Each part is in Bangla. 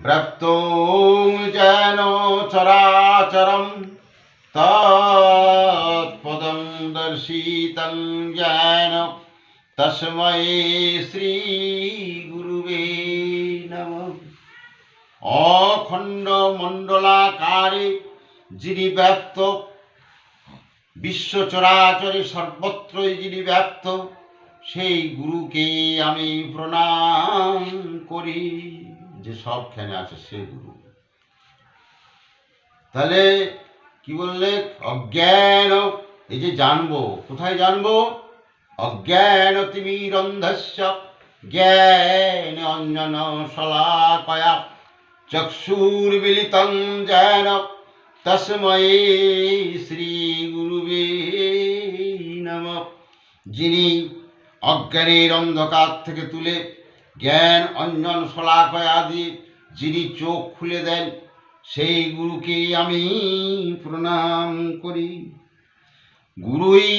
ব্রপ্তং যেন চরাচরম তৎপদং দর্শিতং যেন তস্मै শ্রী গুরুবে নমঃ। অখণ্ড মণ্ডলাকারে যিনি ব্যপ্ত, বিশ্ব চরাচরে সর্বত্রই যিনি ব্যপ্ত, সেই গুরুকে আমি প্রণাম করি। যে সবখানে আছে সেই গুরু। তাহলে কি বললে? অজ্ঞান, এই যে জানবো, কোথায় জানবো? অজ্ঞান তিমিরন্ধস্য জ্ঞান অঞ্জন শলাকয়া চক্ষুর্মিলিতং যেন তস্मै শ্রী গুরুবে নমঃ। যিনি অজ্ঞানের অন্ধকার থেকে তুলে জ্ঞান অঞ্জন শলাকয়া দিয়ে যিনি চোখ খুলে দেন, সেই গুরুকে আমি প্রণাম করি। গুরুই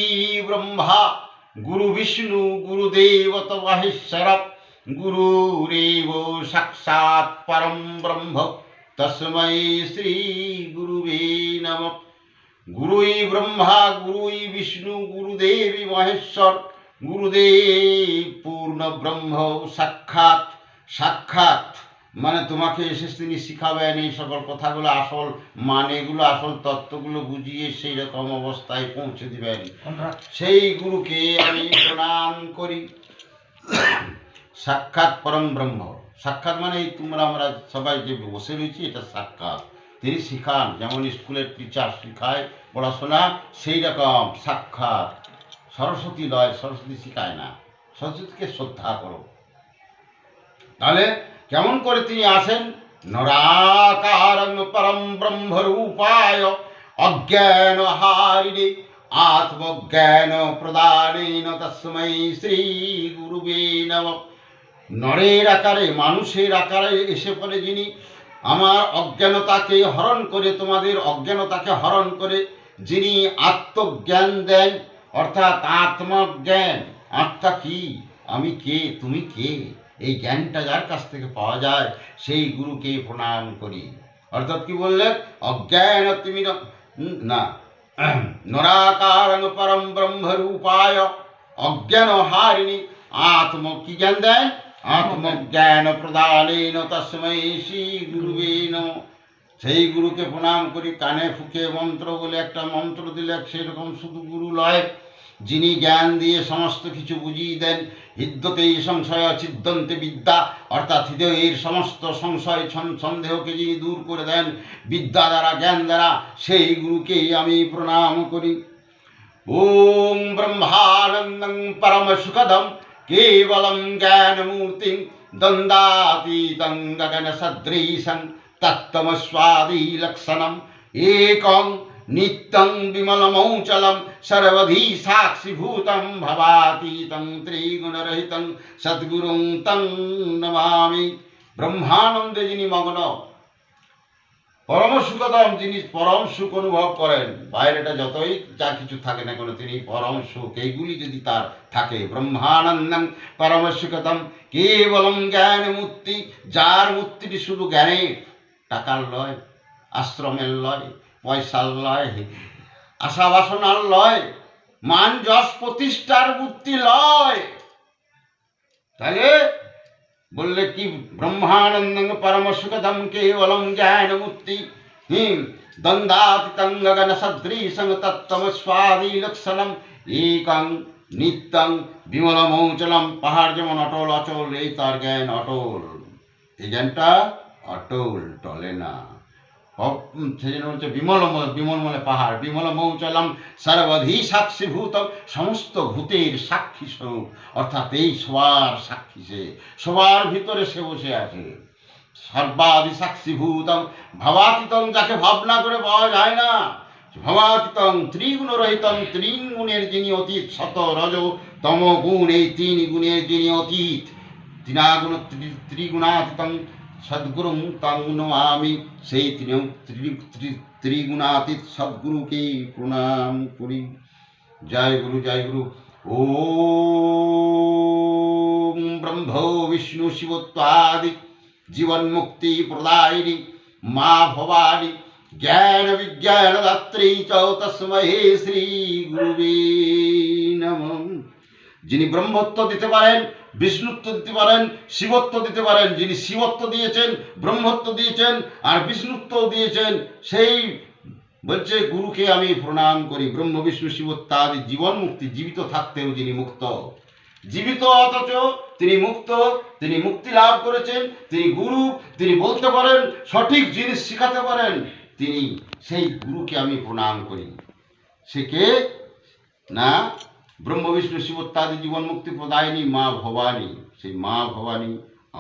ব্রহ্মা গুরু বিষ্ণু গুরুদেব মহেশ্বর গুরুরেব সাক্ষাৎ পরম ব্রহ্ম তস্मै শ্রী গুরুবে নমঃ। গুরুই ব্রহ্মা গুরুই বিষ্ণু গুরুদেবী মহেশ্বর গুরুদেব পূর্ণ ব্রহ্ম সাক্ষাৎ। সাক্ষাৎ মানে তোমাকে এসে তিনি শিখাবেন এই সকল কথাগুলো, আসল মানেগুলো, আসল তত্ত্বগুলো বুঝিয়ে সেই রকম অবস্থায় পৌঁছে দিবেন। সেই গুরুকে আমি প্রণাম করি। সাক্ষাৎ পরম ব্রহ্ম। সাক্ষাৎ মানে এই তোমরা আমরা সবাই যে বসে রয়েছি, এটা সাক্ষাৎ। তিনি শিখান, যেমন স্কুলের টিচার শিখায় পড়াশোনা, সেই রকম সাক্ষাৎ। সরস্বতী নয়, সরস্বতী শিখায় না, সরস্বতীকে শ্রদ্ধা করো। তাহলে কেমন করে তিনি আসেন? নরাকারং পরম ব্রহ্মরূপায় অজ্ঞান হারিণে আত্মজ্ঞান প্রদানেন তস্मै শ্রী গুরুবে নমঃ। নরের আকারে, মানুষের আকারে এসে পড়ে যিনি আমার অজ্ঞানতাকে হরণ করে, তোমাদের অজ্ঞানতাকে হরণ করে যিনি আত্মজ্ঞান দেন, অর্থাৎ আত্মজ্ঞান। আত্মা কি, আমি কে, তুমি কে, এই জ্ঞানটা যার কাছ থেকে পাওয়া যায়, সেই গুরুকে প্রণাম করি। অর্থাৎ কি বললেন? অজ্ঞান তুমি না নরাকারং পরম ব্রহ্মরূপায় অজ্ঞান হারিণী আত্ম কি জ্ঞান দেন? আত্মজ্ঞান প্রদানেন তস্मै শ্রী গুরুবে নমঃ। সেই গুরুকে প্রণাম করি। কানে ফুঁকে মন্ত্র বলে একটা মন্ত্র দিলে সেরকম শুধু গুরু লয়, যিনি জ্ঞান দিয়ে সমস্ত কিছু বুঝিয়ে দেন। হৃদ্যতেই সংশয় ছিদ্যন্তে বিদ্যা, অর্থাৎ হৃদয়ের সমস্ত সংশয় সন্দেহকে যিনি দূর করে দেন বিদ্যা দ্বারা, জ্ঞান দ্বারা, সেই গুরুকে আমি প্রণাম করি। ওম ব্রহ্মানন্দং পরম সুখদম কেবলম জ্ঞানমূর্তিং দ্বন্দ্বাতীতং গগন সদৃশং তত্ত্বমস্বাদি লক্ষণম একং নিত্যং বিমলমৌচলম সর্বধি সাক্ষীভূতম ভবাতীতং ত্রিগুণরহিতং সদ্গুরুং তং নমামি। ব্রহ্মানন্দে যিনি মগ্ন, পরম সুখদম, যিনি পরম সুখ অনুভব করেন, বাইরেটা যতই যা কিছু থাকে না কেন, তিনি পরম সুখ, এইগুলি যদি তার থাকে। ব্রহ্মানন্দং পরম সুখদম কেবলম জ্ঞান মূর্তি, যার মূর্তিটি শুধু জ্ঞানের, টাকার লয়, আশ্রমের লয়, পয়সার লয়, আশা বাসনার লয়, মান যশ প্রতিষ্ঠার মূর্তি লয়। তাহলে বললে কি? ব্রহ্মানন্দং পরম সুখদম কেবলম জ্ঞান মূর্তি দ্বন্দ্বাতীতং গগন সদৃশং তত্ত্বমস্বাদি লক্ষণম একং নিত্যং বিমলমৌচলম। পাহাড় যেমন অটল অচল, এই তার জ্ঞান অটল। এই জ্ঞানটা অটল, টলে না। সেজন্য হচ্ছে বিমল, বিমল মানে পাহাড়, বিমল মৌচলম সর্বধি সাক্ষীভূতম, সমস্ত ভূতের সাক্ষী স্বরূপ, অর্থাৎ এই সবার সাক্ষী সে, সবার ভিতরে সে বসে আছে। সর্বাধি সাক্ষীভূতম ভাবাতীতম, যাকে ভাবনা করে পাওয়া যায় না। ভাবাতীতম ত্রিগুণরহিতম, তিন গুণের যিনি অতীত, শত রজ তম গুণ, এই তিন গুণের যিনি অতীত, ত্রিগুণাতীতম সদ্গুরুং তং নমামি। সেই ত্রিগুণাতীত সদ্গুরুকে প্রণাম করি। জয় গুরু, জয় গুরু। ওম ব্রহ্ম বিষ্ণু শিবত্বাদি জীবন মুক্তি প্রদায়িনী মা ভবানী জ্ঞান বিজ্ঞান দাত্রী চ তস্মৈ শ্রী গুরুবে নমঃ। যিনি ব্রহ্মত্ব দিতে পারেন, বিষ্ণুত্ব দিতে পারেন, শিবত্ব দিতে পারেন, যিনি শিবত্ব দিয়েছেন, ব্রহ্মত্ব দিয়েছেন আর বিষ্ণুত্ব দিয়েছেন, সেই বলছে গুরুকে আমি প্রণাম করি। ব্রহ্ম বিষ্ণু শিবত্যাদি জীবন মুক্তি, জীবিত থাকতেও যিনি মুক্ত, জীবিত অথচ তিনি মুক্ত, তিনি মুক্তি লাভ করেছেন, তিনি গুরু, তিনি বলতে পারেন, সঠিক জিনিস শিখাতে পারেন, তিনি সেই গুরুকে আমি প্রণাম করি। সে কে না? ব্রহ্ম বিষ্ণু শিবত্যাদি জীবন মুক্তি প্রদায়িনী মা ভবানী। সেই মা ভবানী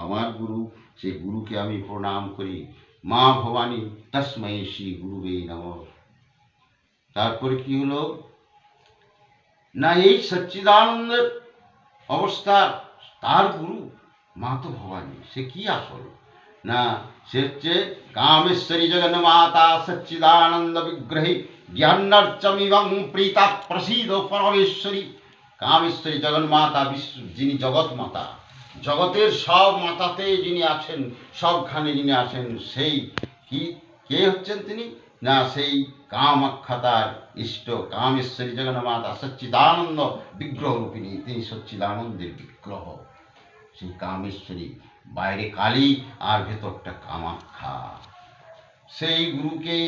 আমার গুরু, সেই গুরুকে আমি প্রণাম করি। মা ভবানী তস্মৈ শ্রী গুরুবে নমঃ। তারপরে কি হলো না, এই সচ্চিদানন্দের অবস্থা, তার গুরু মা তো ভবানী, সে কি আসল না, সে হচ্ছে কামেশ্বরী জগন্মাতা সচ্চিদানন্দ বিগ্রহে জ্ঞানার্চমিবং প্রীতা প্রসীদ পরমেশ্বরী। কামেশ্বরী জগন্মাতা, বিশ্ব যিনি জগৎ মাতা, জগতের সব মাতাতে যিনি আছেন, সবখানে যিনি আছেন, সেই কি কে হচ্ছেন তিনি না, সেই কামাখ্যাতার ইষ্ট কামেশ্বরী জগন্মাতা সচ্চিদানন্দ বিগ্রহ রূপিণী, তিনি সচ্চিদানন্দের বিগ্রহ। সেই কামেশ্বরী, বাইরে কালী আর ভেতরটা কামাখ্যা। সেই গুরুকে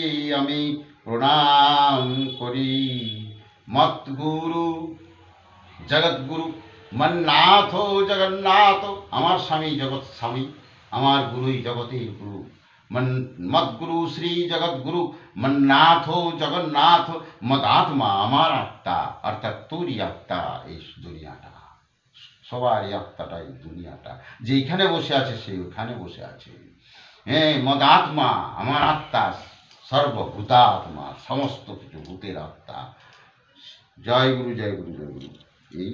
আমি প্রণাম করি। মত গুরু জগৎগুরু মন্নাথ জগন্নাথ, আমার স্বামী জগৎ স্বামী, আমার গুরুই জগতের গুরু। মদ্গুরু শ্রী জগৎগুরু মন্নাথ জগন্নাথ মদাত্মা, আমার আত্মা, অর্থাৎ তোরই আত্মা এই দুনিয়াটা, সবারই আত্মাটা এই দুনিয়াটা, যেখানে বসে আছে সে ওখানে বসে আছে। হ্যাঁ, মদাত্মা, আমার আত্মা, সর্বভূতাত্মা, সমস্ত কিছু ভূতের আত্মা। জয় গুরু জয় গুরু জয় গুরু। এই